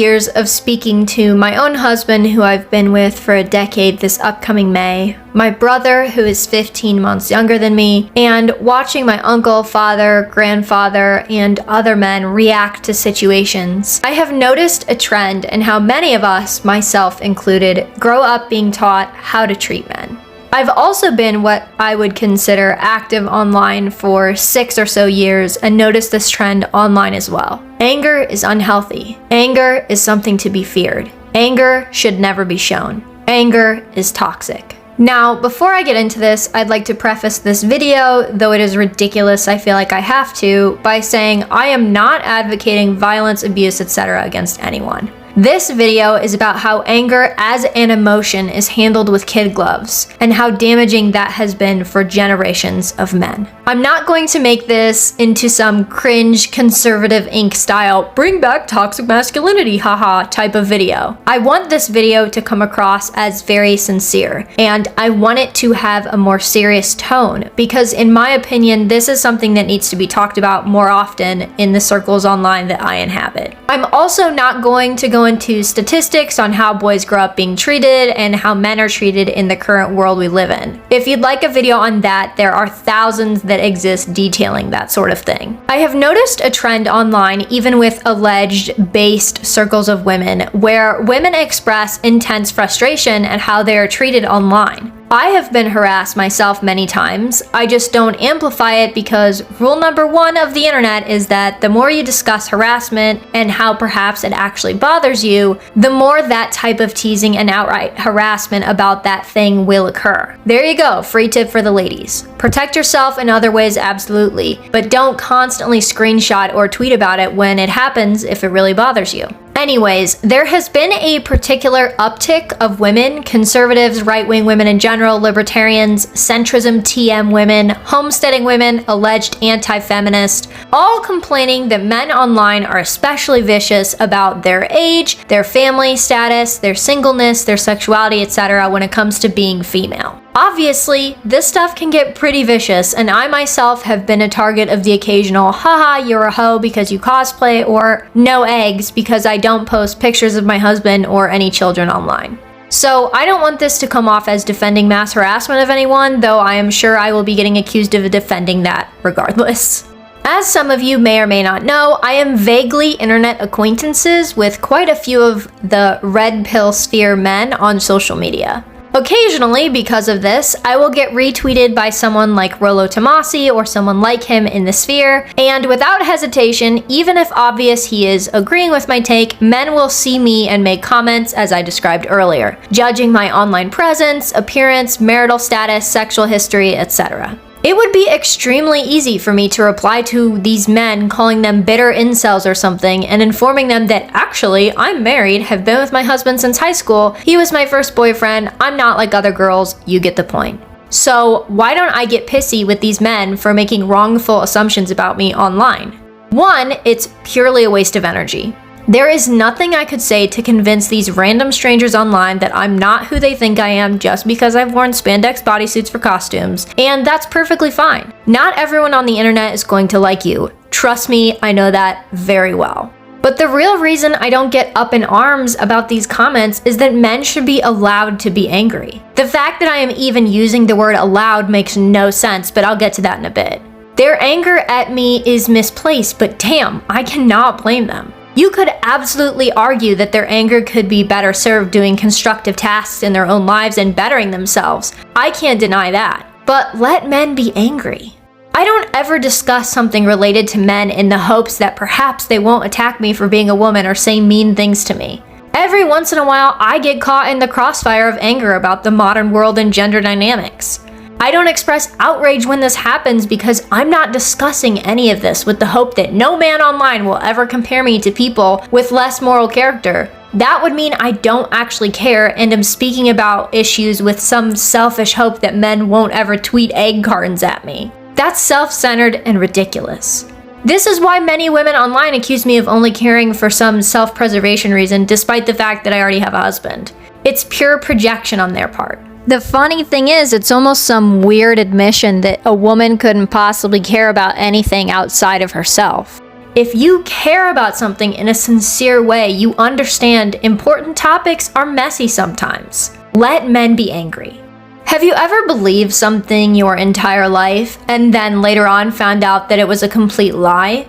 years of speaking to my own husband, who I've been with for a decade this upcoming May, my brother, who is 15 months younger than me, and watching my uncle, father, grandfather, and other men react to situations, I have noticed a trend in how many of us, myself included, grow up being taught how to treat men. I've also been what I would consider active online for 6 or so years and noticed this trend online as well. Anger is unhealthy. Anger is something to be feared. Anger should never be shown. Anger is toxic. Now, before I get into this, I'd like to preface this video, though it is ridiculous, I feel like I have to, by saying I am not advocating violence, abuse, etc. against anyone. This video is about how anger as an emotion is handled with kid gloves and how damaging that has been for generations of men. I'm not going to make this into some cringe conservative ink style, bring back toxic masculinity, haha type of video. I want this video to come across as very sincere, and I want it to have a more serious tone because in my opinion, this is something that needs to be talked about more often in the circles online that I inhabit. I'm also not going to go into statistics on how boys grow up being treated and how men are treated in the current world we live in. If you'd like a video on that, there are thousands that exist detailing that sort of thing. I have noticed a trend online, even with alleged based circles of women, where women express intense frustration at how they are treated online. I have been harassed myself many times. I just don't amplify it because rule number 1 of the internet is that the more you discuss harassment and how perhaps it actually bothers you, the more that type of teasing and outright harassment about that thing will occur. There you go, free tip for the ladies. Protect yourself in other ways, absolutely, but don't constantly screenshot or tweet about it when it happens if it really bothers you. Anyways, there has been a particular uptick of women, conservatives, right-wing women in general, libertarians, centrism TM women, homesteading women, alleged anti-feminist, all complaining that men online are especially vicious about their age, their family status, their singleness, their sexuality, etc. when it comes to being female. Obviously, this stuff can get pretty vicious, and I myself have been a target of the occasional haha you're a hoe because you cosplay, or no eggs because I don't post pictures of my husband or any children online. So I don't want this to come off as defending mass harassment of anyone, though I am sure I will be getting accused of defending that regardless. As some of you may or may not know, I am vaguely internet acquaintances with quite a few of the red pill sphere men on social media. Occasionally, because of this, I will get retweeted by someone like Rollo Tomasi or someone like him in the sphere, and without hesitation, even if obvious he is agreeing with my take, men will see me and make comments as I described earlier, judging my online presence, appearance, marital status, sexual history, etc. It would be extremely easy for me to reply to these men, calling them bitter incels or something, and informing them that actually, I'm married, have been with my husband since high school, he was my first boyfriend, I'm not like other girls, you get the point. So why don't I get pissy with these men for making wrongful assumptions about me online? 1, it's purely a waste of energy. There is nothing I could say to convince these random strangers online that I'm not who they think I am just because I've worn spandex bodysuits for costumes, and that's perfectly fine. Not everyone on the internet is going to like you. Trust me, I know that very well. But the real reason I don't get up in arms about these comments is that men should be allowed to be angry. The fact that I am even using the word allowed makes no sense, but I'll get to that in a bit. Their anger at me is misplaced, but damn, I cannot blame them. You could absolutely argue that their anger could be better served doing constructive tasks in their own lives and bettering themselves. I can't deny that. But let men be angry. I don't ever discuss something related to men in the hopes that perhaps they won't attack me for being a woman or say mean things to me. Every once in a while, I get caught in the crossfire of anger about the modern world and gender dynamics. I don't express outrage when this happens because I'm not discussing any of this with the hope that no man online will ever compare me to people with less moral character. That would mean I don't actually care and am speaking about issues with some selfish hope that men won't ever tweet egg cartons at me. That's self-centered and ridiculous. This is why many women online accuse me of only caring for some self-preservation reason despite the fact that I already have a husband. It's pure projection on their part. The funny thing is, it's almost some weird admission that a woman couldn't possibly care about anything outside of herself. If you care about something in a sincere way, you understand important topics are messy sometimes. Let men be angry. Have you ever believed something your entire life and then later on found out that it was a complete lie?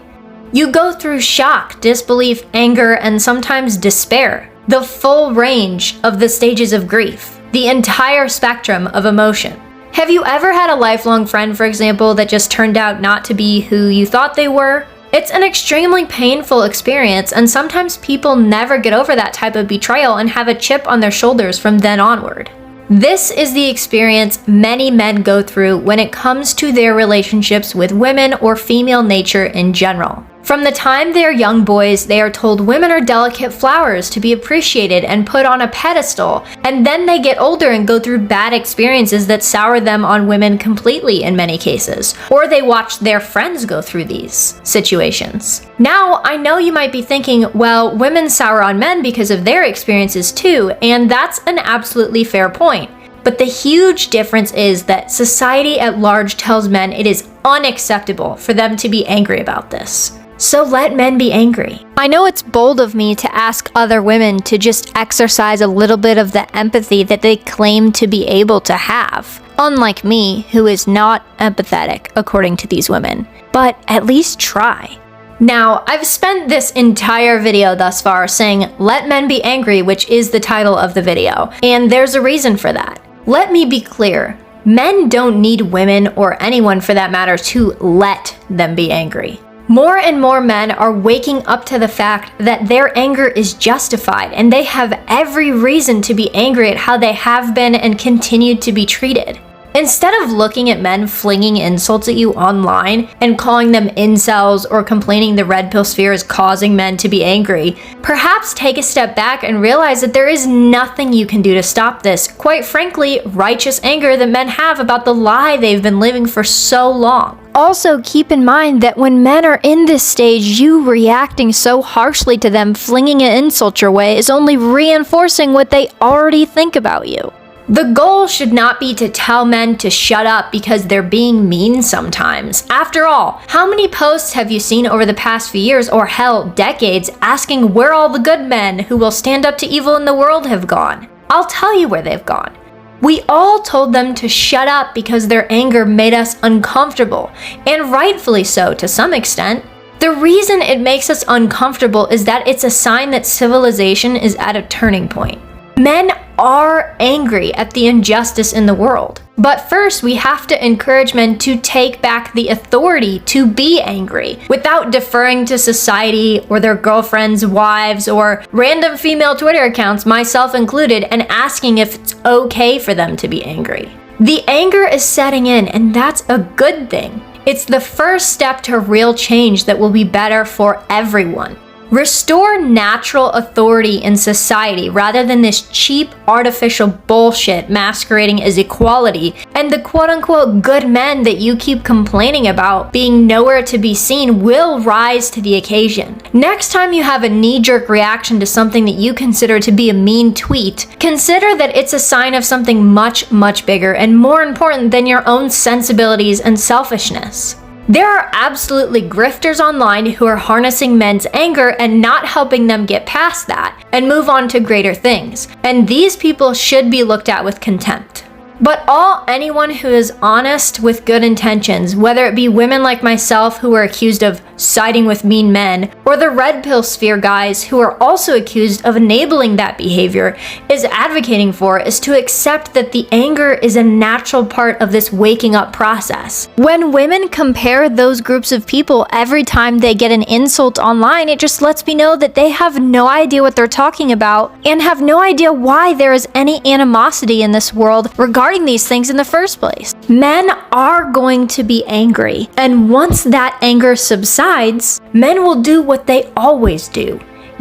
You go through shock, disbelief, anger, and sometimes despair. The full range of the stages of grief. The entire spectrum of emotion. Have you ever had a lifelong friend, for example, that just turned out not to be who you thought they were? It's an extremely painful experience, and sometimes people never get over that type of betrayal and have a chip on their shoulders from then onward. This is the experience many men go through when it comes to their relationships with women or female nature in general. From the time they are young boys, they are told women are delicate flowers to be appreciated and put on a pedestal, and then they get older and go through bad experiences that sour them on women completely in many cases, or they watch their friends go through these situations. Now, I know you might be thinking, well, women sour on men because of their experiences too, and that's an absolutely fair point. But the huge difference is that society at large tells men it is unacceptable for them to be angry about this. So let men be angry. I know it's bold of me to ask other women to just exercise a little bit of the empathy that they claim to be able to have, unlike me, who is not empathetic, according to these women. But at least try. Now, I've spent this entire video thus far saying, let men be angry, which is the title of the video, and there's a reason for that. Let me be clear, men don't need women, or anyone for that matter, to let them be angry. More and more men are waking up to the fact that their anger is justified, and they have every reason to be angry at how they have been and continue to be treated. Instead of looking at men flinging insults at you online and calling them incels or complaining the red pill sphere is causing men to be angry, perhaps take a step back and realize that there is nothing you can do to stop this, quite frankly, righteous anger that men have about the lie they've been living for so long. Also, keep in mind that when men are in this stage, you reacting so harshly to them, flinging an insult your way, is only reinforcing what they already think about you. The goal should not be to tell men to shut up because they're being mean sometimes. After all, how many posts have you seen over the past few years, or hell, decades, asking where all the good men who will stand up to evil in the world have gone? I'll tell you where they've gone. We all told them to shut up because their anger made us uncomfortable, and rightfully so to some extent. The reason it makes us uncomfortable is that it's a sign that civilization is at a turning point. Men are angry at the injustice in the world. But first, we have to encourage men to take back the authority to be angry without deferring to society or their girlfriends, wives, or random female Twitter accounts, myself included, and asking if it's okay for them to be angry. The anger is setting in, and that's a good thing. It's the first step to real change that will be better for everyone. Restore natural authority in society rather than this cheap, artificial bullshit masquerading as equality, and the quote-unquote good men that you keep complaining about being nowhere to be seen will rise to the occasion. Next time you have a knee-jerk reaction to something that you consider to be a mean tweet, consider that it's a sign of something much, much bigger and more important than your own sensibilities and selfishness. There are absolutely grifters online who are harnessing men's anger and not helping them get past that and move on to greater things, and these people should be looked at with contempt. But anyone who is honest with good intentions, whether it be women like myself who are accused of siding with mean men, or the red pill sphere guys who are also accused of enabling that behavior, is advocating for is to accept that the anger is a natural part of this waking up process. When women compare those groups of people every time they get an insult online, it just lets me know that they have no idea what they're talking about and have no idea why there is any animosity in this world regarding these things in the first place. Men are going to be angry, and once that anger subsides, men will do what they always do: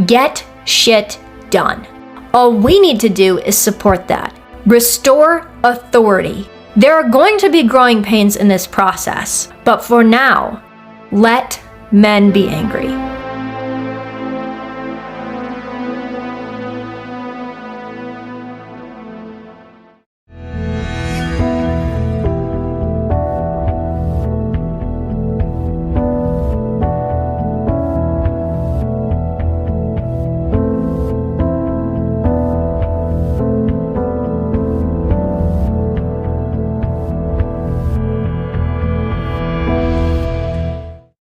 get shit done. All we need to do is support that. Restore authority. There are going to be growing pains in this process, but for now, let men be angry.